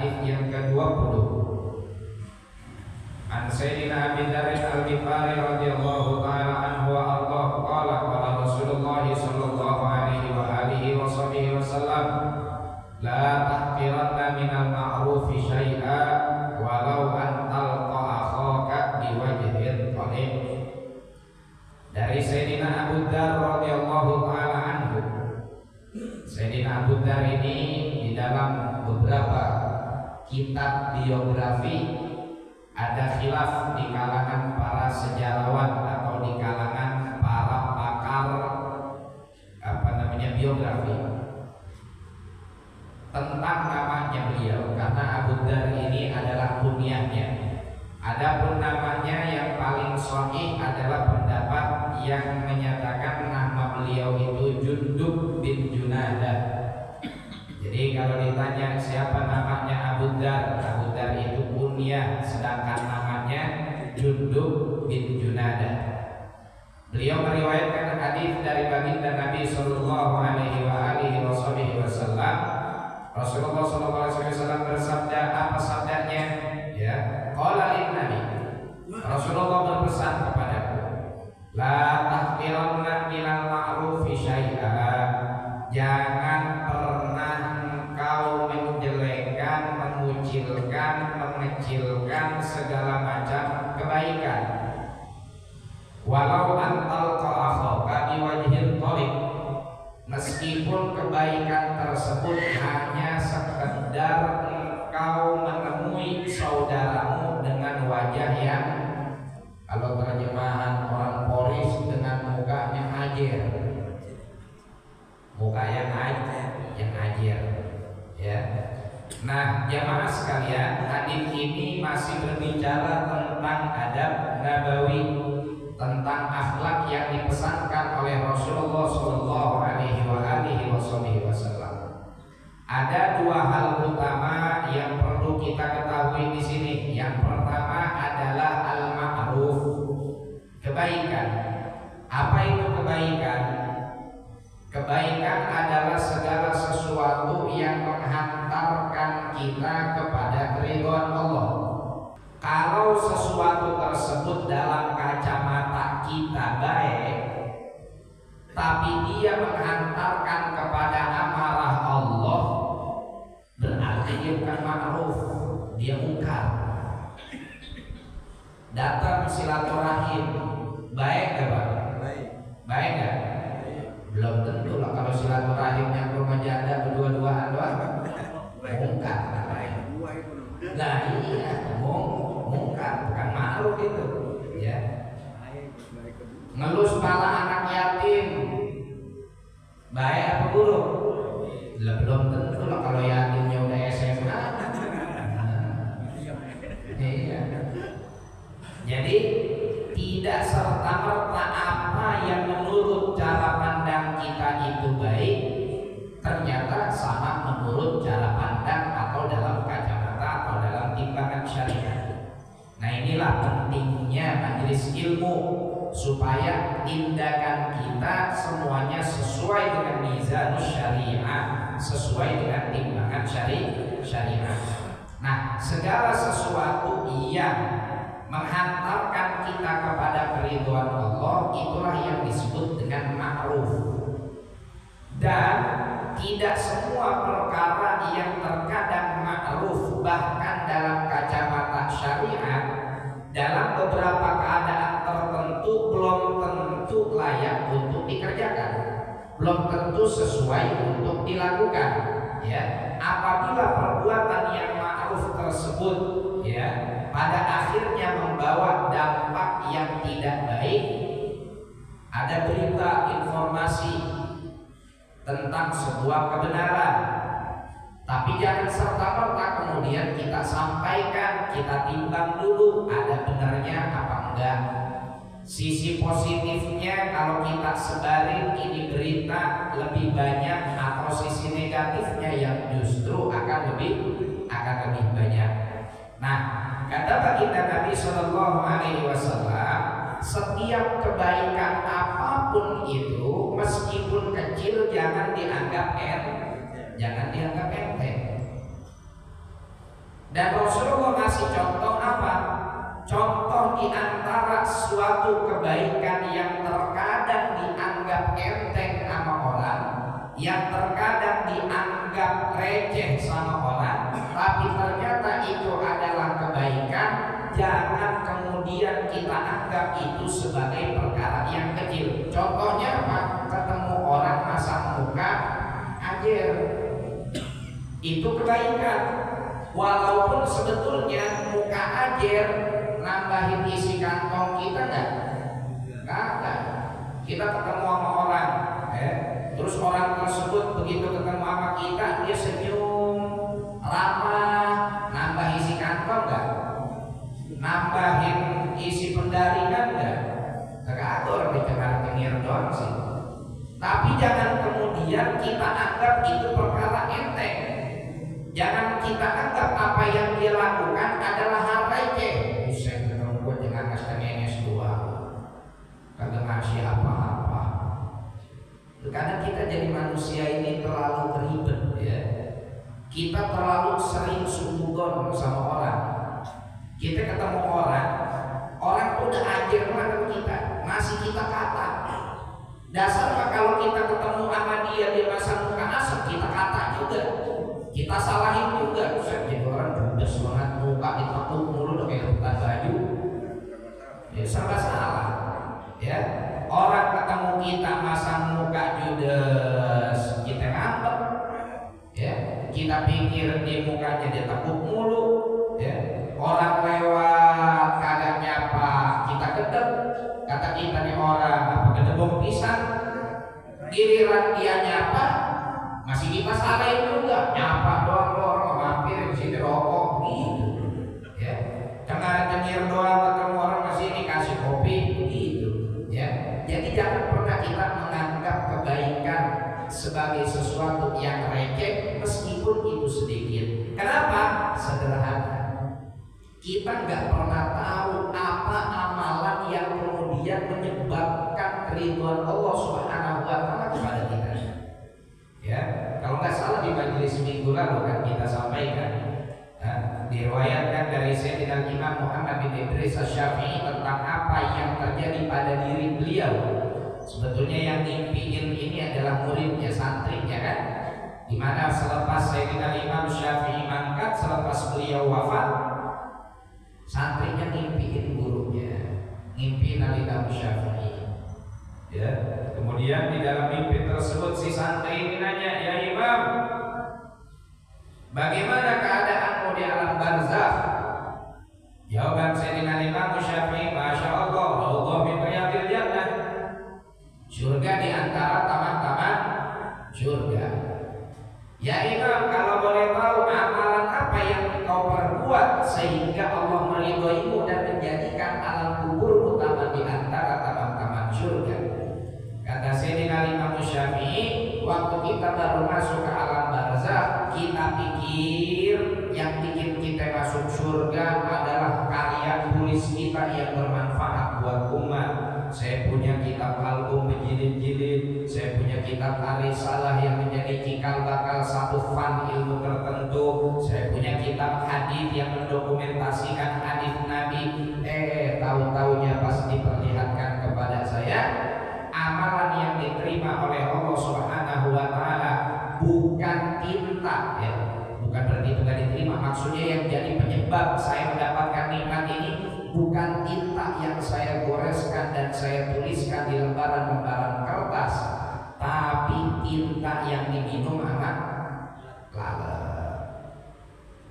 hadis yang ke-20. An Sayyidina Abi Dzar Al-Ghifari radhiyallahu ta'ala anhu wa ardhahu qala qala Rasulullah sallallahu alaihi wa alihi wa sahbihi wasallam la tahqiranna minal ma'rufi syai'a walau an talqa akhaka biwajhin talib. Dari Sayyidina Abu Dzar radhiyallahu ta'ala anhu. Sayyidina Abu Dzar ini di dalam beberapa kitab biografi ada khilaf di kalangan para sejarawan atau di kalangan para pakar biografi tentang namanya beliau, karena Abu Dzar ini adalah kunyahnya. Adapun namanya yang paling sahih adalah pendapat yang menyatakan nama beliau itu Jundub bin Junadah. Jadi kalau ditanya siapa namanya Abu Dzar, Abu Dzar itu kunyah, sedangkan namanya Jundub bin Junadah. Beliau meriwayatkan hadis dari baginda Nabi sallallahu alaihi wasallam. Rasulullah sallallahu alaihi wasallam bersabda, apa sabdanya? Ya, qala lin Nabi. Rasulullah berpesan kepadaku, la tahqiranna minal ma'rufi syai'a. Jangan pernah engkau menjelekkan, mengucilkan, mengecilkan segala macam kebaikan. Walau antal akhaka biwajhil talib, meskipun kebaikan tersebut hanya sekedar engkau menemui saudaramu dengan wajah yang, kalau terjemahan orang Poris, dengan mukanya ajer, muka yang ajer, ya. Nah, jamaah sekalian, hadis ini masih berbicara tentang adab nabawi, tentang akhlak yang dipesankan oleh Rasulullah sallallahu alaihi wasallam. Ada dua hal utama yang perlu kita ketahui di sini. Yang pertama adalah al-ma'ruf, kebaikan. Apa itu kebaikan? Kebaikan adalah segala sesuatu yang menghantarkan kita kepada keridhaan Allah. Kalau sesuatu tersebut dalam kacamata kita baik, tapi dia menghantarkan kepada amarah Allah, berarti dia bukan ma'ruf, dia munkar. Datang silaturahim, baik gak Pak? Baik gak? Belum tentu lah, kalau silaturahimnya ke rumah janda berdua-duaan doang, munkar. Nah iya, munkar, bukan ma'ruf itu, ya. Ngelus kepala anak yatim, baik apa buruk? Belum tentu lah, kalau yatimnya udah SMA. Iya. Jadi tidak serta-merta apa yang menurut cara pandang kita itu baik ternyata sama menurut cara pandang atau dalam kacamata atau dalam timbangan syariat. Nah, inilah pentingnya majelis ilmu, supaya tindakan kita semuanya sesuai dengan mizanus syariah, sesuai dengan timbangan syariah. Nah, segala sesuatu yang menghantarkan kita kepada keridhaan Allah, itulah yang disebut dengan ma'ruf. Dan tidak semua perkara yang terkadang ma'ruf, bahkan dalam kacamata syariat, dalam beberapa keadaan tertentu belum tentu layak untuk dikerjakan, belum tentu sesuai untuk dilakukan, ya. Apabila perbuatan yang ma'ruf tersebut, ya, pada akhirnya membawa dampak yang tidak baik, ada berita informasi tentang sebuah kebenaran, tapi jangan serta-merta kemudian kita sampaikan, kita timbang dulu ada benarnya apa enggak. Sisi positifnya kalau kita sebarin ini berita lebih banyak, atau sisi negatifnya yang justru akan lebih banyak. Nah, kata baginda Nabi sallallahu alaihi wasallam, setiap kebaikan apapun itu, meskipun kecil, jangan dianggap enteng. Dan Rasulullah ngasih contoh apa? Contoh di antara suatu kebaikan yang terkadang dianggap enteng sama orang, yang terkadang dianggap receh sama orang, tapi ternyata itu adalah kebaikan. Jangan kemudian kita anggap itu sebagai perkara yang kecil. Contohnya apa? Ketemu orang masang muka ajer, itu kebaikan. Walaupun sebetulnya muka ajer nambahin isi kantong kita enggak. Kita ketemu sama orang, terus orang tersebut begitu ketemu sama kita dia senyum, ramah, nambah isi kantong enggak? Nambahin isi pendaringan enggak? Tergatur di cengir doang sih. Tapi jangan kemudian kita anggap itu perkara enteng. Jangan kita anggap apa yang dia lakukan adalah hal receh. Saya ketemu dengan nges dua, kagak ngasih apa-apa. Karena kita jadi manusia ini terlalu ribet ya. Kita terlalu sering suudzon sama orang. Kita ketemu orang tuh udah ajar banget kita, masih kita kata. Dasar kalau kita ketemu sama dia masang muka asap, kita kata juga. Kita salahin juga. Jadi orang udah semangat muka ditekuk mulu udah kayak rebutan baju. Ya serba salah. Ya, orang ketemu kita masang muka judes, kita ngambek. Ya, kita pikir di mukanya dia tekuk mulu. Ya, orang lewat kagak nyapa, kita gedek. Kata kita nih orang apa gedebong pisang. Giliran dia nyapa, masih kita salahin juga, nyapa doang mampir di sini rokok gitu, ya. Cengir doang ketemu orang masih dikasih kopi gitu, ya. Jadi jangan pernah kita menganggap kebaikan sebagai sesuatu yang receh meskipun itu sedikit. Kenapa? Sederhana. Kita nggak pernah tahu apa amalan yang kemudian menyebabkan keridhaan Allah Subhanahu wa Ta'ala kepada kita. Ya, kalau nggak salah di majelis minggu lalu kan kita sampaikan, diriwayatkan dari Sayyidina Imam Muhammad bin Idris Asy-Syafi'i tentang apa yang terjadi pada diri beliau. Sebetulnya yang ngimpiin ini adalah muridnya, santrinya kan, dimana selepas Sayyidina Imam Syafi'i mangkat, selepas beliau wafat, santrinya ngimpiin gurunya, ngimpiin Imam Syafi'i. Ya, kemudian di dalam mimpi tersebut si santri ini nanya, ya Imam, bagaimana keadaanmu di alam barzakh? Jawaban Sayyidina Imam Syafi'i, Masya Allah, Allah min riyadil jannah. Surga di antara taman-taman surga. Ya Imam, kalau boleh tahu amalan apa yang kau perbuat sehingga Allah meridhoimu dan menjadikan alam kuburmu taman di antara taman-taman surga? Kata Sayyidina Imam Syafi'i, waktu kita baru masuk ke alam barzakh, kita pikir yang bikin kita masuk surga adalah karya tulis kita yang bermanfaat buat umat. Saya punya kitab album berjilid-jilid, saya punya kitab Ar-Risalah yang menjadi cikal bakal satu fan ilmu tertentu, saya punya kitab hadis yang mendokumentasikan hadis Nabi. Tahu-taunya pas diperlihatkan kepada saya, amalan yang diterima oleh Allah Subhanahu wa Ta'ala bukan tinta, ya. Bukan berarti itu gak diterima, maksudnya yang jadi penyebab saya mendapatkan nikmat ini bukan tinta yang saya goreskan dan saya tuliskan di lembaran-lembaran kertas, tapi tinta yang diminum anak lalat.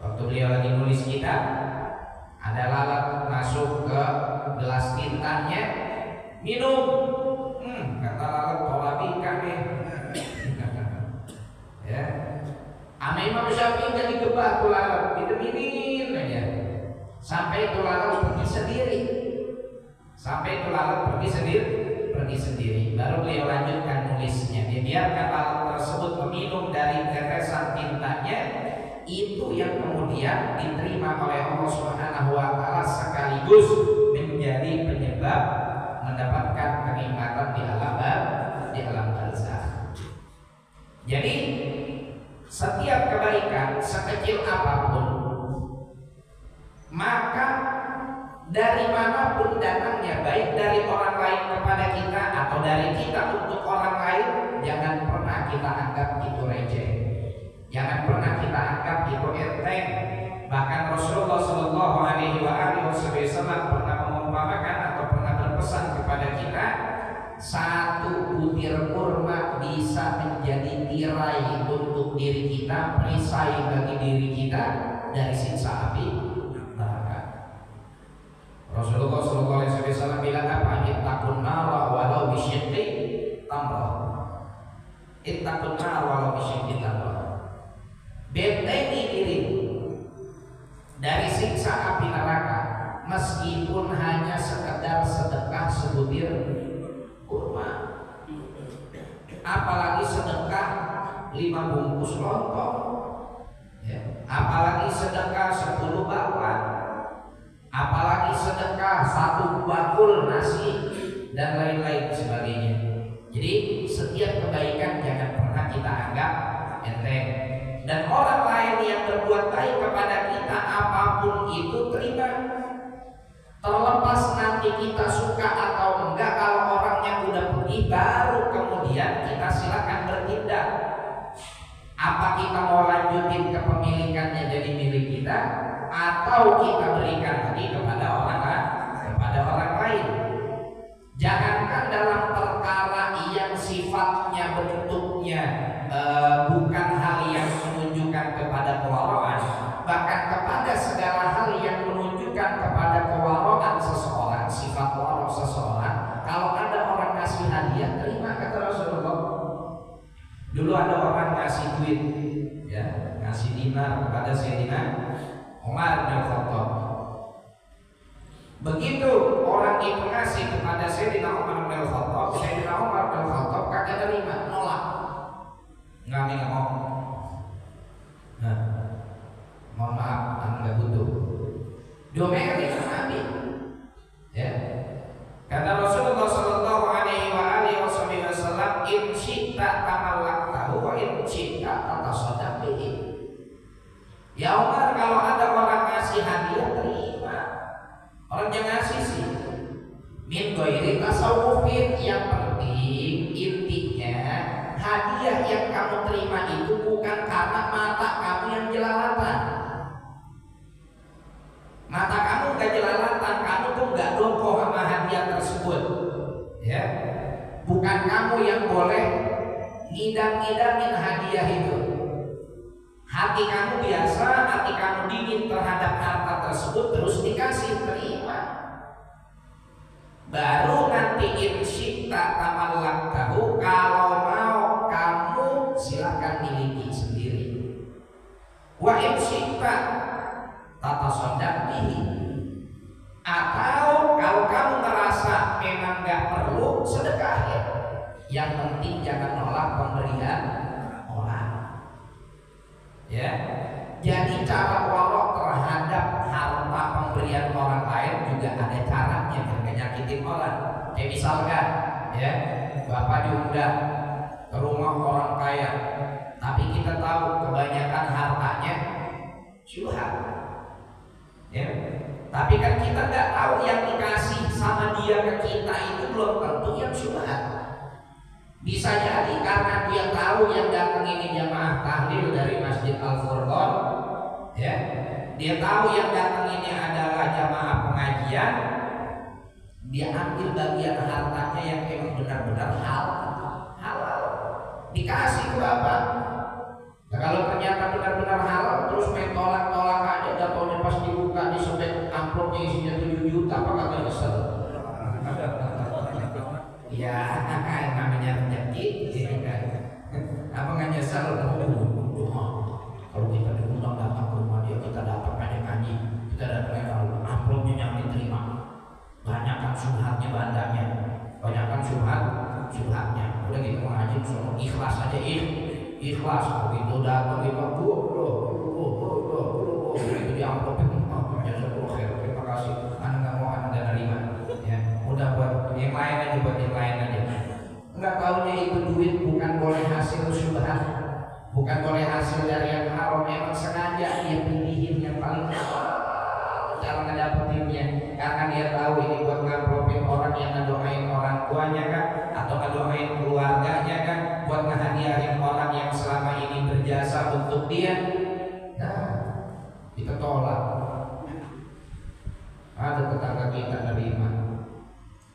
Waktu beliau lagi nulis kitab, ada lalat masuk ke gelas tintanya, minum. Kata lalat tolabika nih. Ya. Ama Imam Syafi'i jadi gebah tuh lalat, minum aja. Sampai itu lalat pergi sendiri. Baru beliau lanjutkan nulisnya. Dia biarkan lalat tersebut meminum dari tetesan tintanya. Itu yang kemudian diterima oleh Allah Subhanahu wa Ta'ala sekaligus menjadi penyebab mendapatkan kenikmatan di alam barzakh. Jadi setiap kebaikan sekecil apapun dari manapun datangnya, baik dari orang lain kepada kita atau dari kita untuk orang lain, jangan pernah kita anggap itu receh, jangan pernah kita anggap itu enteng. Bahkan Rasulullah Shallallahu Alaihi Wasallam pernah mengumpamakan atau pernah berpesan kepada kita, satu butir kurma bisa menjadi tirai untuk diri kita, perisai bagi diri kita dari siksa api neraka. Rasulullah SAW bilang apa? Ittaqun nara walau bisyiqqi tamrah. Ittaqun nara walau bisyiqqi tamrah. Bentengi dirimu dari siksa api neraka meskipun hanya sekedar sedekah sebutir kurma. Apalagi sedekah 5 bungkus lontong, ya. Apalagi sedekah 10 bakwan, apalagi sedekah 1 bakul nasi dan lain-lain sebagainya. Jadi setiap kebaikan jangan pernah kita anggap enteng. Dan orang lain yang berbuat baik kepada kita, apapun itu terima. Terlepas nanti kita suka atau enggak, kalau orangnya udah pergi baru kemudian kita silakan bertindak. Apa kita mau lanjutin kepemilikannya jadi milik kita, atau kita berikan lagi kepada orang lain. Jangankan dalam perkara yang sifatnya bentuknya bukan hal yang menunjukkan kepada kewaraan, bahkan kepada segala hal yang menunjukkan kepada kewaraan seseorang, sifat wara seseorang. Kalau ada orang ngasih hadiah, terima, kata Rasulullah. Dulu ada orang ngasih duit, ya, ngasih dinar kepada Sayyidina Umar bin Khattab. Begitu orang itu ngasih kepada Sayyidina Umar bin Khattab, Sayyidina Umar bin Khattab kagak terima, nolak. Nggak mau. Nah, mohon maaf, anda nggak butuh. Diomelin sama Nabi. Ya. Kata Rasulullah Sallallahu Alaihi Wasallam, in syi'ta tamallaktahu wa in syi'ta tatasaddaq bihi. Ya Umar, kalau ada orang ngasih hadiah terima. Orang jangan ngasih sih. Min ghairi tasawufin, yang penting intinya hadiah yang kamu terima itu bukan karena mata kamu yang jelalatan. Mata kamu gak jelalatan, kamu tuh gak dongkoh sama hadiah tersebut, ya. Bukan kamu yang boleh ngidam-ngidangin hadiah itu. Hati kamu biasa, hati kamu dingin terhadap harta tersebut, terus dikasih, terima. Baru nanti insyi'ta tamallaktahu, kalau mau kamu silakan miliki sendiri. Wa insyi'ta tatasaddaq bihi, atau kalau kamu merasa memang gak perlu, sedekahin. Yang penting jangan nolak pemberian orang. Ya, jadi cara warok terhadap harta pemberian orang lain juga ada caranya, jangan nyakitin orang. Kayak misalkan, ya, bapak diundang ke rumah orang kaya, tapi kita tahu kebanyakan hartanya syubhat. Ya, tapi kan kita nggak tahu yang dikasih sama dia ke kita itu belum tentu yang syubhat. Bisa jadi karena dia tahu yang datang ini jamaah tahlil dari Masjid Al-Furqan, ya, dia tahu yang datang ini adalah jamaah pengajian, dia ambil bagian hartanya yang memang benar-benar halal, dikasih ke bapak. Nah, kalau ternyata benar-benar halal terus main tolak-tolak aja, datangnya pas dibuka disebut amplopnya isinya 7 juta, apa kagak nyesel? Ya, namanya rezeki, apa nggak nyesel? Kalau kita diundang datang ke rumah dia, kita dapat ngaji, kita datang kalau amplopnya yang diterima, banyakkan subhatnya bandanya, banyakkan subhatnya. Udah gitu ngaji, semua ikhlas aja, ikhlas. Begitu datang kita, itu di amplopnya, terima kasih, anda nggak mau, anda nggak terima. Ya, udah buat yang lain aja, buat yang lain aja. Nggak tahunya itu duit bukan boleh hasil syubhat, bukan boleh hasil dari yang haram, memang sengaja dia pilihin yang paling awal dalam ngedapetinnya, karena dia tahu ini buat ngamplopin orang yang ngedoain orang tuanya kan, atau ngedoain keluarganya kan, buat ngehadiahin orang yang selama ini berjasa untuk dia. Nah, kita tolak. Ada tetangga kita nerima,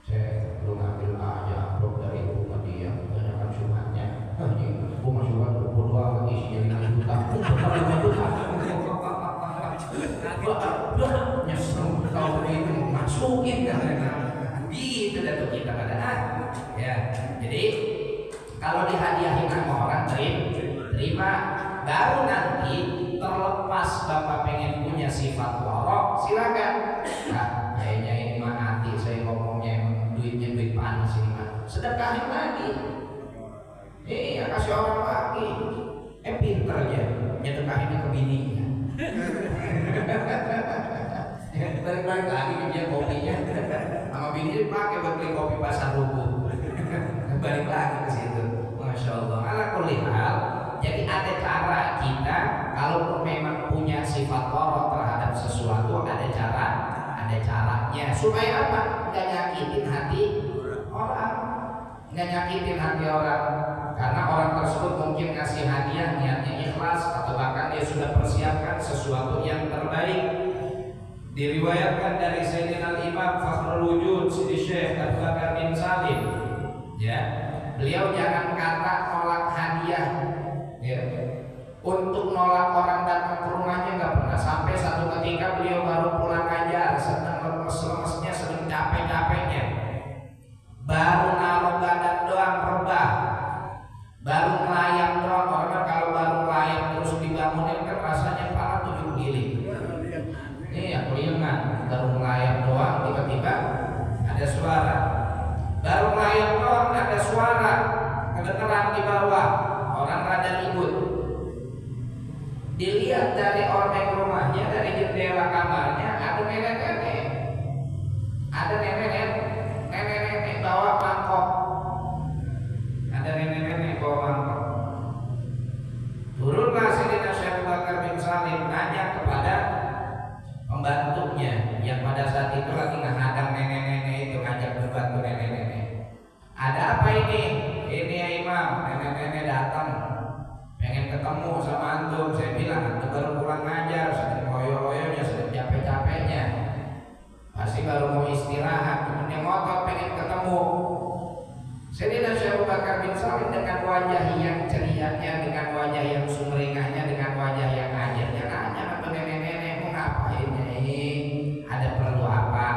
saya lu ngambil aja amplop dari rumah dia, banyak sumatnya. Gue masuk kan bodo amat isinya 5 juta. Nyesel kalau begitu masukin kan gitu dah tuh kita kadang ya. Jadi kalau dihadiahin sama orang terima, baru nanti terlepas bapak pengen punya sifat warok silakan. Nah, kayaknya ini mah nanti saya ngomongnya emang duitnya duit panas ini mah, sedekahin lagi. Iya, kasih orang lagi. Pinter ya nyedekahinnya ke bininya. Balik lagi dia kopinya sama bini dipakai buat beli kopi pasar rubuh. Balik lagi ke situ. Masya Allah. Ala kulli hal, jadi ada cara kita kalau memang punya sifat warok terhadap sesuatu, ada caranya supaya apa? Nggak nyakitin hati orang, karena orang tersebut mungkin ngasih hadiah niatnya ikhlas atau bahkan dia sudah persiapkan sesuatu yang terbaik. Diriwayatkan dari Sayyidina Imam Fakhrul Wujud Sidi Syekh Abu Bakar bin Salim, ya, beliau jangan kata nolak hadiah, ya. Untuk nolak orang datang ke rumahnya nggak pernah. Sampai satu ketika beliau baru pulang aja, sedang lemes-lemesnya, sedang capek-capeknya, baru naruh badan doang rebah, baru melayang doang. Orang kalau baru melayang terus dibangunin kan rasanya pala 7 giling. Iya, kelingan. Baru melayang doang tiba-tiba ada suara. Baru melayang doang ada suara, kedengeran di bawah, orang rada ribut. Dilihat dari orang rumahnya, dari jendela kamarnya ada nenek-nenek. Ada nenek-nenek bawa mangkok. Ada nenek-nenek bawa mangkok. Turunlah Sayyidina Syekh Abu Bakar bin Salim nanya kepada pembantunya yang pada saat itu lagi menghadang nenek-nenek itu, ngajak berbantu nenek-nenek. Ada apa ini? Ini ya Imam, nenek-nenek datang pengen ketemu sama antum. Saya bilang antum baru pulang ngajar, sedang loyo-loyonya, sedang capek-capeknya, pasti baru mau istirahat, temennya ngotot pengen ketemu. Sayyidina Syekh Abu Bakar bin Salim dengan wajah yang cerianya, dengan wajah yang sumringahnya, dengan wajah yang ajarnya nanya ke nenek-nenek, mau ngapain ini? Ada perlu apa?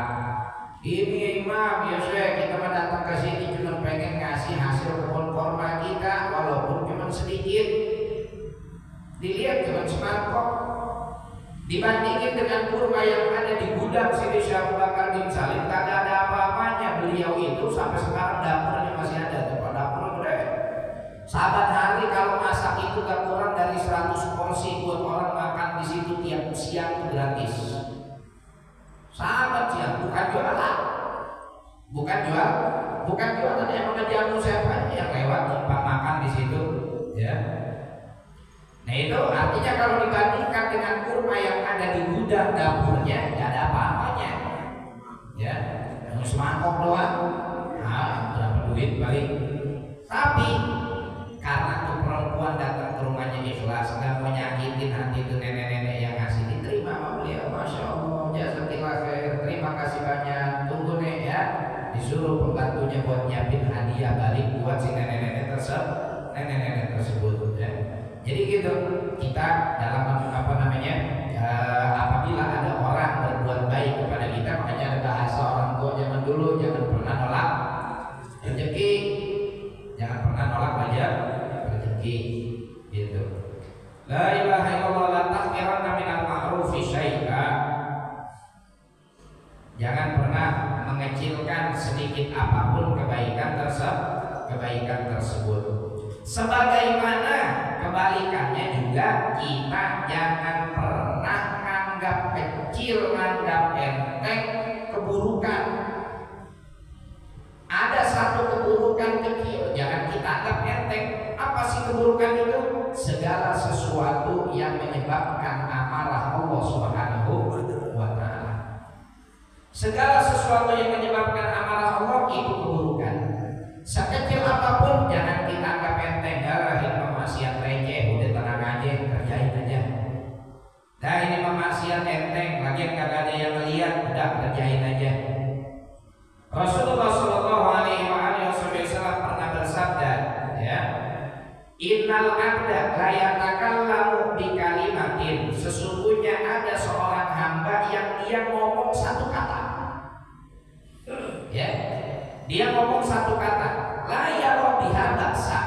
Ini Imam, ya Syekh, kita mau datang ke sini cuma pengen ngasih hasil kebun kurma kita, walaupun cuma sedikit. Dilihat cuma semangkok, dibandingin dengan kurma yang ada di gudang Sidi Syekh Abu Bakar bin Salim, tak ada apa-apanya. Beliau itu sampai sekarang dapurnya masih ada, tempat dapur gede. Sahabat hari kalau masak itu gak kurang dari 100 porsi buat orang makan di situ tiap siang itu gratis. Sahabat siang, bukan jualan, emang jamu siapa yang lewat tempat makan di situ, ya. Nah itu artinya kalau dibandingkan dengan kurma yang ada di gudang dapurnya, gak ada apa-apanya, ya. Hanya semangkok doang, nah berapa duit balik. Tapi karena tuh perempuan datang ke rumahnya ikhlas, nggak mau nyakitin hati itu nenek-nenek yang ngasih, diterima sama beliau. Masya Allah, jazakallah khair, terima kasih banyak. Tunggu nih ya, disuruh pembantunya buat nyiapin hadiah balik buat si nenek-nenek tersebut, ya. Jadi gitu, kita dalam apabila ada orang berbuat baik kepada kita, makanya ada bahasa orang tua zaman dulu, jangan pernah nolak rezeki, jangan pernah nolak rezeki, gitu. La ilaha illallah, la tahqiranna minal ma'rufi syai'a. Jangan pernah mengecilkan sedikit apapun kebaikan tersebut. Sebagaimana kebalikannya juga, kita jangan pernah menganggap kecil, menganggap enteng keburukan. Ada satu keburukan kecil, jangan kita anggap enteng. Apa sih keburukan itu? Segala sesuatu yang menyebabkan amarah Allah Subhanahu wa ta'ala. Segala sesuatu yang menyebabkan amarah Allah itu keburukan. Sekecil apapun jangan kita anggap enteng. Ini maksiat receh, udah tenang aja, kerjain aja. Nah ini maksiat enteng, lagi nggak ada yang melihat, udah kerjain aja. Rasulullah Shallallahu Alaihi Wasallam pernah bersabda, ya, Innal abda la yatakallamu bi kalimatin. Sesungguhnya ada seorang hamba yang dia ngomong satu kata. Ya, dia ngomong satu kata. La yara biha ba'sa.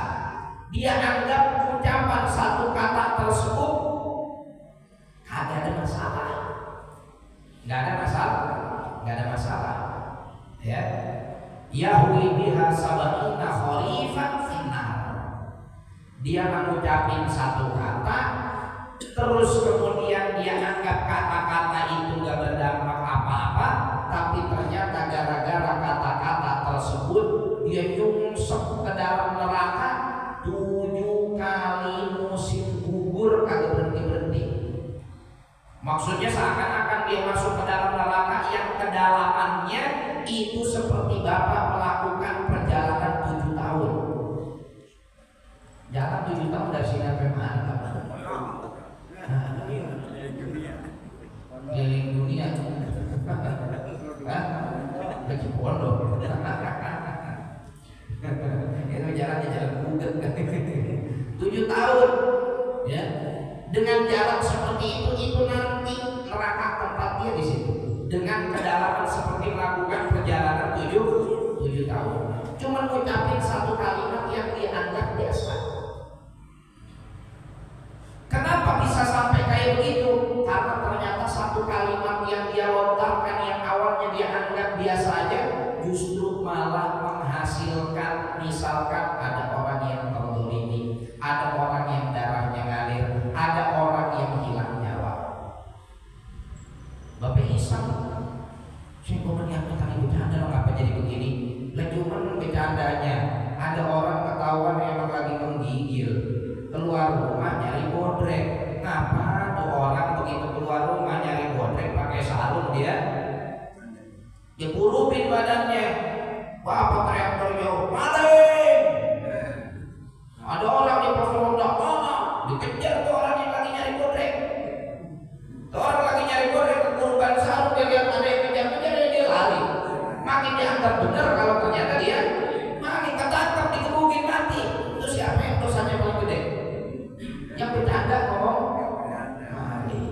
Dia anggap ucapan satu kata tersebut kagak ada masalah. Enggak ada masalah. Enggak ada masalah. Ya. Yahwi biha sab'ina kharifan finnar. Dia mengucapin satu kata, terus kemudian dia anggap kata-kata itu gak berdampak apa-apa, tapi ternyata gara-gara kata-kata tersebut dia nyungsep ke dalam neraka 7 kali musim gugur kagak berhenti-berhenti. Maksudnya seakan-akan dia masuk ke dalam neraka yang kedalamannya itu seperti bapak melakukan perjalanan 7 tahun. Jalan 7 tahun dari sini sampai mana Bapak? Keliling dunia. Lagi pondok. Itu jalannya jalan buget. 7 tahun. Ya. Dengan jalan seperti itu nanti neraka tempat dia di situ. Dengan kedalaman seperti melakukan perjalanan 7 tahun. Cuma ngucapin satu kalimat yang dianggap biasa. Kenapa bisa sampai kayak begitu? Karena ternyata satu kalimat yang dia lontarkan yang awalnya dia anggap biasa aja, justru malah menghasilkan, misalkan ada orang yang terzalimi, ada orang yang darahnya ngalir, ada orang yang hilang nyawa. Bapak Isam, saya mau niat tadi bercanda loh, ngapa jadi begini? Lah cuman bercandanya, ada orang ketahuan emang lagi menggigil, keluar rumah nyari bodrek. Ngapa tuh orang begitu keluar rumah nyari bodrek pakai sarung dia kurupin badannya. Bapak teriak terjauh, maling! Ada orang di pos ronda, mana? Dikejar tuh orang yang lagi nyari bodrek. Tuh orang lagi nyari bodrek kekurupan sarung, dia lihat ada yang kejar-kejar, dia lari. Makin dianggap benar kalau ternyata dia makin ketangkap, dikebukin mati. Terus siapa yang dosanya paling gede? Yang bercanda ngomong maling.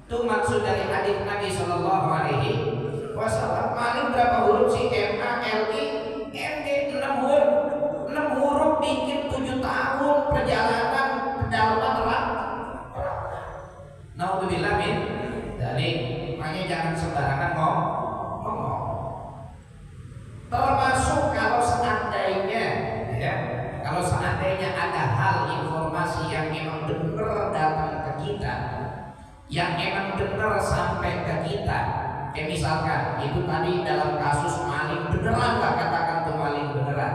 Itu maksud dari hadis Nabi Sallallahu Alaihi Wasallam. Maling berapa huruf sih? M-A-L-I-N-G 6 huruf. 6 huruf bikin 7 tahun perjalanan ke dalam neraka. Naudzubillah min dzalik. Makanya jangan sembarangan ngomong. Termasuk kalau seandainya, ya, kalau seandainya ada hal informasi yang memang benar datang ke kita, yang memang benar sampai ke kita, kayak misalkan itu tadi dalam kasus maling beneran, tak katakan tuh maling beneran.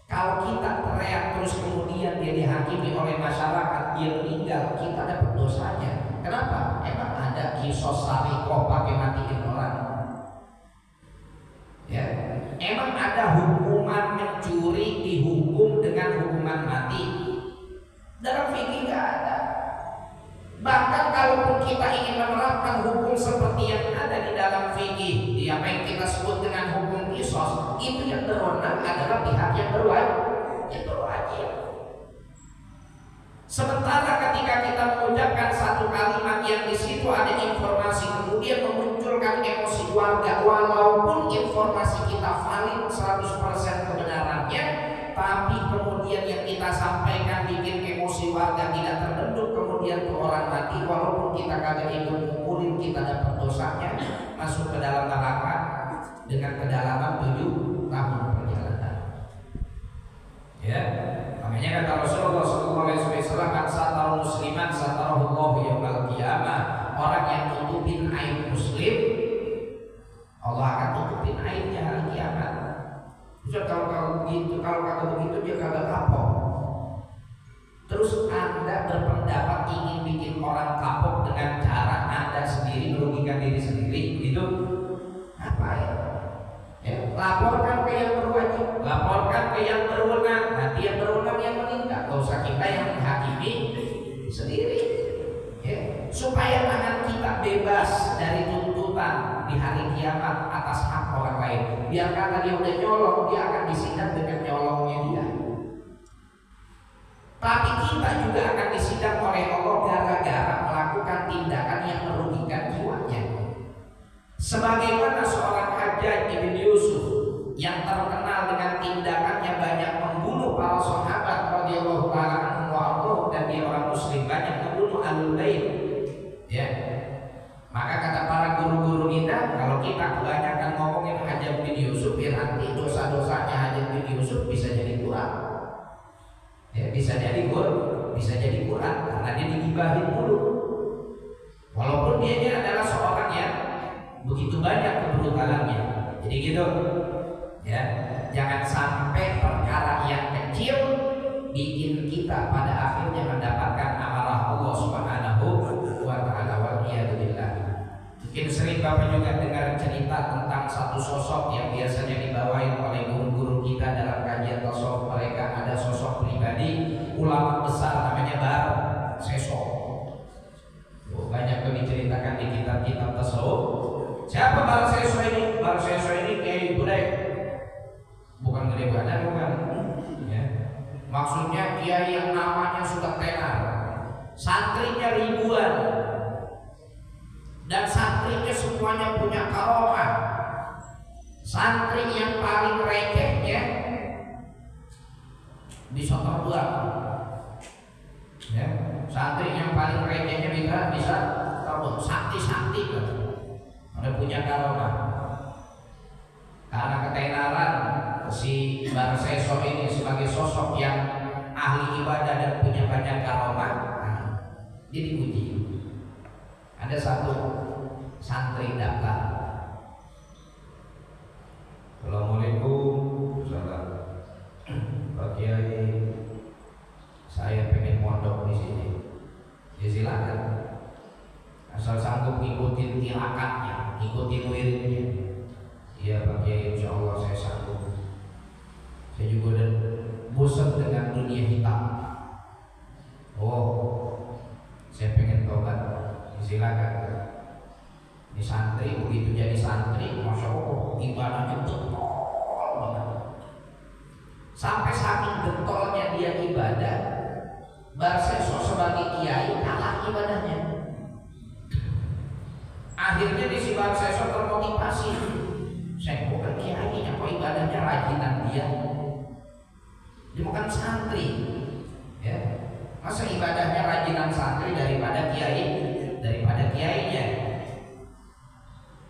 Kalau kita teriak terus kemudian dia dihakimi oleh masyarakat, dia meninggal, kita dapat dosanya. Kenapa? Emang ada kisos sarikoh pakai matiin orang. Ya, emang ada hukuman mencuri dihukum dengan hukuman mati? Dalam fikih nggak ada. Bahkan kalaupun kita ingin menerapkan hukum seperti yang ada di dalam fikih, apa yang kita sebut dengan hukum qisas, itu yang berwenang adalah pihak yang berwajib. Sementara ketika kita mengucapkan satu kalimat yang di situ ada informasi, kemudian memunculkan emosi warga, walaupun informasi kita valid 100% kebenarannya, tapi kemudian yang kita sampaikan bikin emosi warga tidak terbendung, kemudian tuh orang mati, walaupun kita kagak ikut ngumpulin, kita dapat dosanya, masuk ke dalam neraka dengan kedalaman 7 tahun perjalanan. Ya, makanya kata Rasulullah SAW, kan satar musliman satarahullahu yaumal qiyamah. Orang yang tutupin aib muslim, Allah akan tutupin aibnya hari kiamat. Kalau begitu, kalau kata begitu dia kagak kapok. Terus Anda berpendapat ingin bikin orang kapok dengan cara Anda sendiri merugikan diri sendiri, itu laporkan ke yang berwajib, laporkan ke yang berwenang. Nanti yang berwenang yang menindak, gak usah kita yang menghakimi sendiri, ya. Supaya tangan kita bebas dari tuntutan di hari kiamat atas hak orang lain. Biar karena dia udah nyolong, dia akan disidang dengan nyolongnya dia. Tapi kita juga akan disidang oleh Allah gara-gara melakukan tindakan yang merugikan jiwanya. Sebagaimana seorang Hajjaj ibn Yusuf yang terkenal dengan tindakannya banyak membunuh para sahabat radhiyallahu ta'ala anhum dan dia orang muslim, banyak membunuh Ahlul Bait, ya. Maka kata para guru-guru kita, kalau kita kebanyakan ngomongin Hajjaj bin Yusuf, ya nanti dosa-dosanya Hajjaj bin Yusuf bisa jadi kurang, ya, bisa jadi kurang karena dia digibahin dulu. Walaupun dia adalah seorang yang begitu banyak kebrutalannya. Jadi gitu, ya. Jangan sampai perkara yang kecil bikin kita pada akhirnya mendapatkan amarah Allah Subhanahu wa ta'ala, wal iyadu billah. Mungkin sering Bapak juga dengar cerita tentang satu sosok yang biasanya dibawain oleh guru-guru kita dalam kajian tasawuf. Mereka ada sosok pribadi ulama besar namanya Bar Seso. Banyak yang diceritakan di kitab-kitab tasawuf. Siapa Bar Seso ini? Bar Seso ini Kiai Gede, bukan gede badan, bukan, ya. Maksudnya kiai yang namanya sudah tenar, santrinya ribuan, dan santrinya semuanya punya karomah. Santri yang paling recehnya bisa terbang, ya. Santri yang paling recehnya bisa terbang, sakti kan. Ada punya karomah. Karena ketenaran si Bar Seso ini sebagai sosok yang ahli ibadah dan punya banyak karomah, dia dipuji. Ada satu santri daftar, Assalamualaikum, salam Pak Kiai, saya pengen mondok di sini. Ya silakan, asal sanggup ngikutin tilakatnya, ngikutin wiridnya. Iya Pak Kiai, insya Allah saya sanggup. Saya juga udah bosan dengan dunia hitam. Oh, saya pengen tobat. Silakan. Ini santri, begitu jadi santri, masya Allah ibadahnya getol banget. Sampai saking getolnya dia ibadah, Bar Seso sebagai kiai kalah ibadahnya. Akhirnya di si Bar Seso termotivasi. Saya bukan kiainya, kok ibadahnya rajinan dia. Dia bukan santri, ya. Masa ibadahnya rajinan santri daripada kiainya.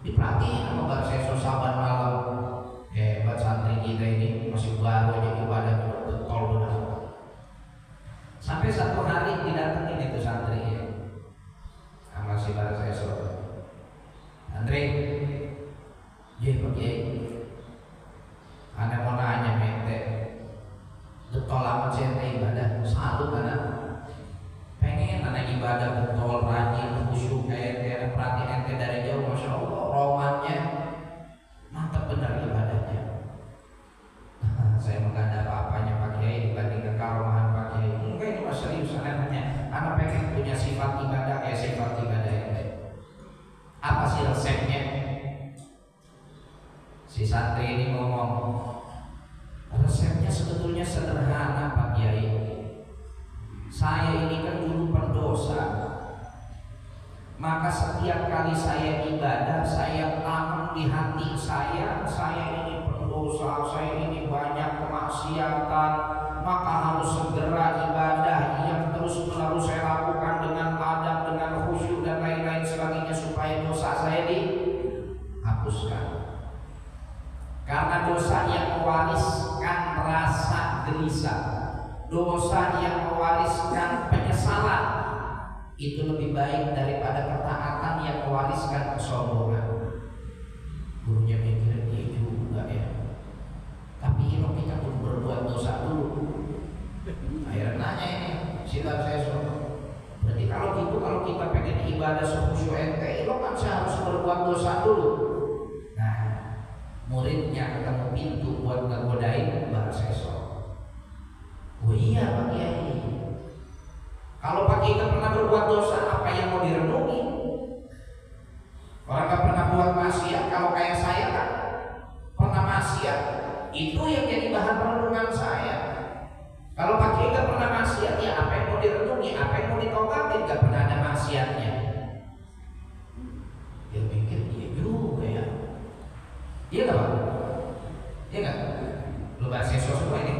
Diperhatiin sama Bar Seso saban malam. Hebat santri kita ini, masih baru aja ibadahnya betul benar. Sampai satu hari didatengin itu santri, ya, sama si Bar Seso. Santri, ya Pak Kiai, anda mau nanya mente, betul amat saya ibadah, salut karena pengen anak ibadah betul, rajin, khusyuk kayak perhatian ente dari jauh, masya Allah, romannya mantap benar ibadahnya. Saya enggak ada apa-apanya Pak Kiai dibandingkan karomahan Pak Kiai. Enggak, ini mas serius anaknya. Anak pengen punya sifat ibadah kayak sifat ibadah yang baik. Apa sih resepnya? Si santri ini ngomong, resepnya sebetulnya sederhana Pak Kiai. Saya ini kan dulu pendosa, maka setiap kali saya ibadah, saya tanam di hati saya ini pendosa, saya ini banyak kemaksiatan, maka harus segera ibadah yang terus menerus saya lakukan dengan adab, dengan khusyuk dan lain-lain sebagainya supaya dosa saya dihapuskan. Karena dosa yang mewariskan rasa gelisah, dosa yang mewariskan penyesalan, itu lebih baik daripada ketaatan yang mewariskan kesombongan. Gurunya mikir dia juga ya. Tapi kalau kita perlu berbuat dosa dulu. Akhirnya nanya ini, sila saya suruh. Berarti kalau gitu, kalau kita pengen ibadah sekhusyuk ente, lo kan saya harus berbuat dosa dulu. Nah, muridnya ketemu pintu buat ngegodain Mbah Seso. Oh iya Pak Kiai, kalau Pak Kiai pernah berbuat dosa, apa yang mau direnungi? Orang gak pernah buat maksiat, kalau kayak saya kan pernah maksiat, itu yang jadi bahan renungan saya. Kalau Pak Kiai gak pernah maksiat, ya apa yang mau direnungi, apa yang mau ditobatin, gak pernah ada maksiatnya. Dia pikir dia juga ya. Iya gak Pak? Iya gak? Lu Mbah Seso semua ini.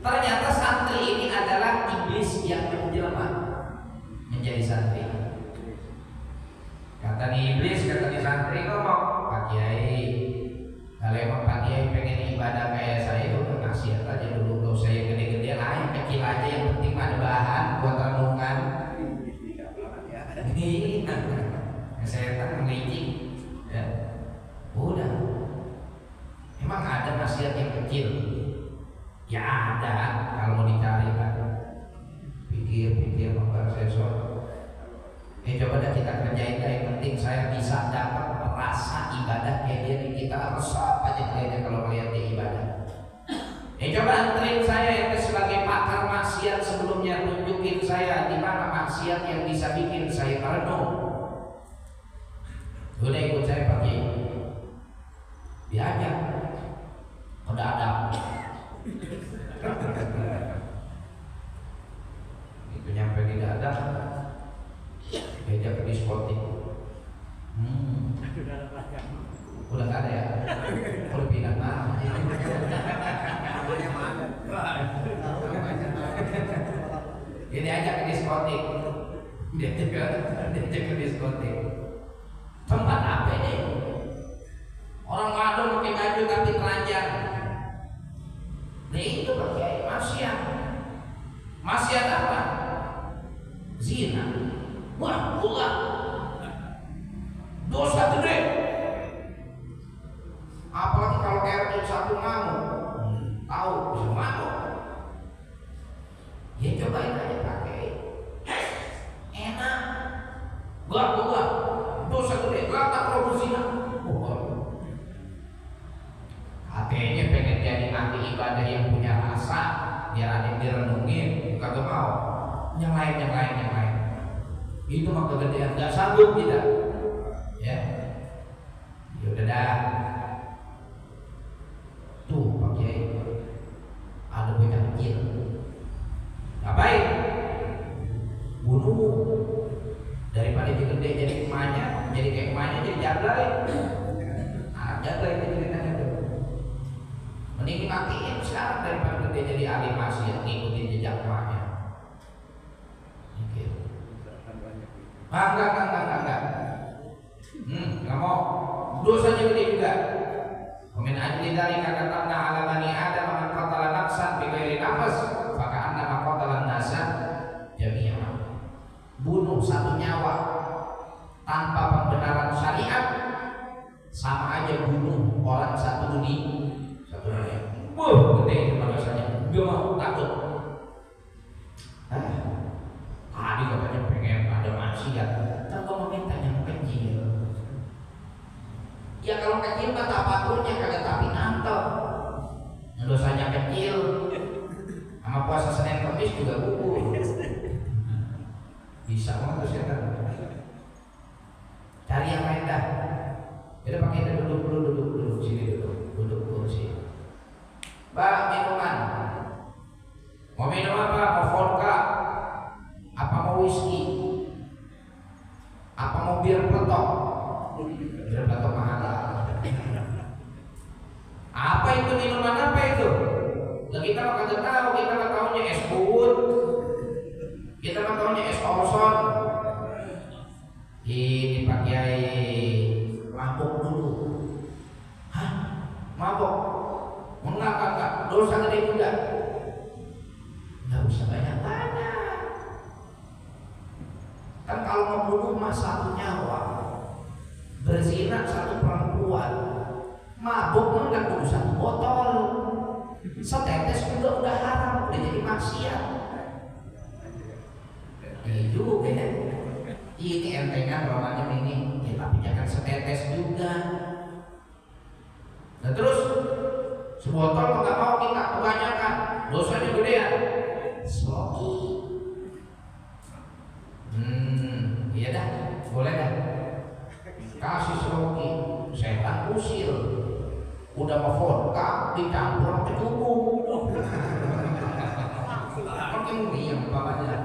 Ternyata santri ini adalah iblis yang menjelma menjadi santri. Kata nih iblis, kata nih santri ngomong, Pak Kiai, kalau emang Pak Kiai pengen ibadah kayak saya, udah maksiat aja dulu, gak usah yang gede-gede lah, yang kecil aja, yang penting ada bahan buat renungan. Setan mengijik, ya. Udah. Emang ada maksiat yang kecil? Ya ada, kalau mau dicari kan. Pikir-pikir Mbah Seso. Coba dah kita kerjain, yang penting saya bisa dapat rasa ibadah kayak dia nih. Kita resap aja kayaknya kalau melihat dia ibadah. Coba anterin saya yang sebagai pakar maksiat sebelumnya, tunjukin saya di mana maksiat yang bisa bikin saya merenung. Udah ikut saya Pak Kiai, diajak ke dadap. Itu nyampe di dadap, diajak ke diskotik. Udah gak ada ya? Udah pindah nama. Ini ajak ke diskotik. Diajak ke diskotik. Tempat apa ini? Orang ngadu pakai baju tapi telanjang. Nah itu Pak Kiai, maksiat. Maksiat apa? Zina. Wah, dosa gede. Apalagi kalau RT satu ngamuk, tahu bisa ngamuk. Ya cobain aja Pak Kiai. Enak. Gak. Dosa gede, latak roh zina. Katanya pengen jadi ahli ibadah yang punya rasa, biar ada yang direnungin, kagak mau. Yang lain. Itu mah kegedean, gak sanggup kita. Ya udah dah. Tuh Pak Kiai, ada bocah kecil. Ngapain? Bunuh. Daripada dia gede jadi emaknya, jadi kayak emaknya jadi jadlai. Jadlai itu ceritanya tuh. Mending matiin sekarang daripada gede jadi ahli maksiat, ngikutin jejak emaknya. Mikir. Enggak. Nggak mau. Dosanya gede juga. Min ajli dzalika katabna 'ala bani Adam man qatala nafsan bighairi nafs maka annama qatala an-nasa jami'an. Bunuh satu nyawa tanpa pembenaran syariat sama aja bunuh orang satu dunia. Gede itu dosanya. Dia mau takut. Tadi katanya pengen ada maksiat, kan kamu minta yang kecil. Ya kalau kecil mah tapakurnya kagak tapi nantep. Dosanya kecil, sama puasa Senin Kamis juga gugur. Bisa banget setan. Cari yang lain dah. Kita pakai duduk sini duduk kursi. Pak, minuman. Mau minum apa? Mau vodka? Apa mau whisky? Apa mau bir peletok? Bir peletok mahal. Apa itu minuman apa itu? Nah, kita mah kagak tahu, kita mah taunya es bubut. Kita mah taunya es Olson. Ini Pak Kiai mabuk dulu. Hah? Mabuk? Enggak, dosa gede juga. Enggak usah banyak-banyak. Kan kalau membunuh mah satu nyawa, berzina satu perempuan, mabuk mah enggak kudu satu botol, setetes juga udah haram, udah jadi maksiat. Ini juga ya. Ini entengan bawahnya ini, ya tapi jangan Botol nggak mau kita kebanyakan, dosanya gedean. Sloki. Iya dah, boleh dah. Kasih sloki, setan usir. Udah mau vodka dicampur ke tubuh. Makin meriang papanya.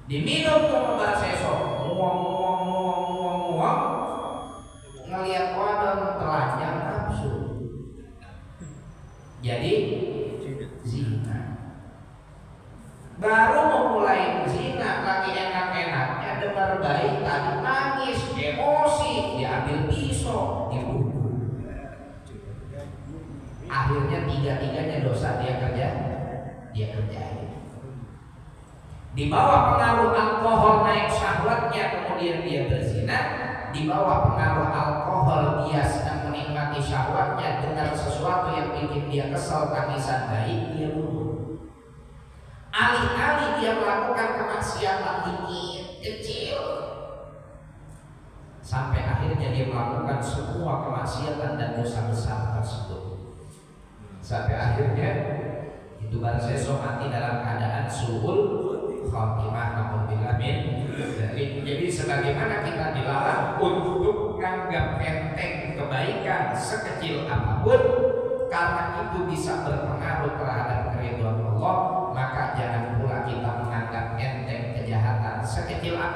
Diminum tuh Mbak Seso, muang, ngelihat wadah telanjang nafsu. Jadi zina. Baru memulai zina, lagi enak-enaknya dengar bayi tadi nangis, emosi, diambil pisau, dibunuh. Akhirnya tiga-tiganya dosa dia kerjain. Di bawah pengaruh alkohol naik syahwatnya, kemudian dia berzina. Di bawah pengaruh alkohol dia sedang menikmati syahwatnya dengan sesuatu yang bikin dia kesal, tangisan bayi, dia bunuh. Alih-alih dia melakukan kemaksiatan dikit, kecil, sampai akhirnya dia melakukan semua kemaksiatan dan dosa besar tersebut. Sampai akhirnya itu Mbak Seso mati dalam keadaan suhul khatimah, naudzubillah min dzalik. Jadi sebagaimana kita dilarang untuk menganggap enteng kebaikan sekecil apapun, karena itu bisa berpengaruh terhadap keridhaan Allah, maka jangan pula kita menganggap enteng kejahatan sekecil apapun